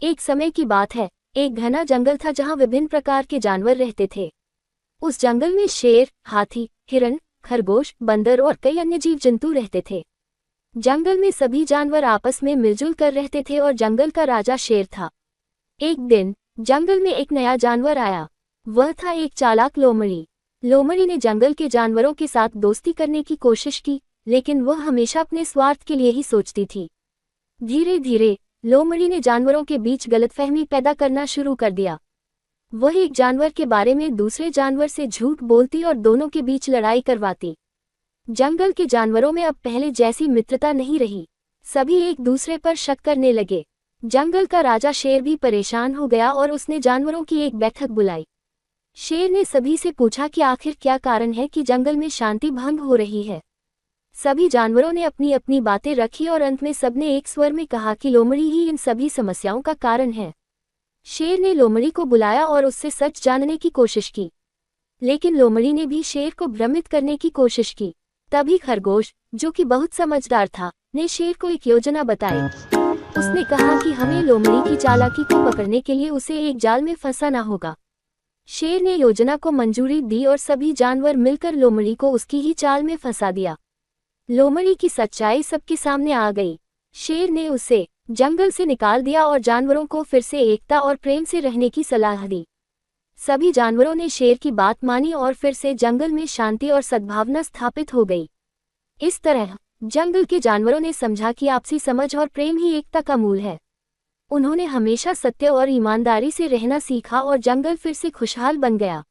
एक समय की बात है, एक घना जंगल था जहाँ विभिन्न प्रकार के जानवर रहते थे। उस जंगल में शेर, हाथी, हिरण, खरगोश, बंदर और कई अन्य जीव जंतु रहते थे। जंगल में सभी जानवर आपस में मिलजुल कर रहते थे और जंगल का राजा शेर था। एक दिन जंगल में एक नया जानवर आया। वह था एक चालाक लोमड़ी। लोमड़ी ने जंगल के जानवरों के साथ दोस्ती करने की कोशिश की, लेकिन वह हमेशा अपने स्वार्थ के लिए ही सोचती थी। धीरे धीरे लोमड़ी ने जानवरों के बीच गलतफहमी पैदा करना शुरू कर दिया। वह एक जानवर के बारे में दूसरे जानवर से झूठ बोलती और दोनों के बीच लड़ाई करवाती। जंगल के जानवरों में अब पहले जैसी मित्रता नहीं रही। सभी एक दूसरे पर शक करने लगे। जंगल का राजा शेर भी परेशान हो गया और उसने जानवरों की एक बैठक बुलाई। शेर ने सभी से पूछा कि आखिर क्या कारण है कि जंगल में शांति भंग हो रही है। सभी जानवरों ने अपनी अपनी बातें रखी और अंत में सबने एक स्वर में कहा कि लोमड़ी ही इन सभी समस्याओं का कारण है। शेर ने लोमड़ी को बुलाया और उससे सच जानने की कोशिश की, लेकिन लोमड़ी ने भी शेर को भ्रमित करने की कोशिश की। तभी खरगोश, जो कि बहुत समझदार था, ने शेर को एक योजना बताई। उसने कहा कि हमें लोमड़ी की चालाकी को पकड़ने के लिए उसे एक जाल में फंसाना होगा। शेर ने योजना को मंजूरी दी और सभी जानवर मिलकर लोमड़ी को उसकी ही चाल में फंसा दिया। लोमड़ी की सच्चाई सबके सामने आ गई। शेर ने उसे जंगल से निकाल दिया और जानवरों को फिर से एकता और प्रेम से रहने की सलाह दी। सभी जानवरों ने शेर की बात मानी और फिर से जंगल में शांति और सद्भावना स्थापित हो गई। इस तरह जंगल के जानवरों ने समझा कि आपसी समझ और प्रेम ही एकता का मूल है। उन्होंने हमेशा सत्य और ईमानदारी से रहना सीखा और जंगल फिर से खुशहाल बन गया।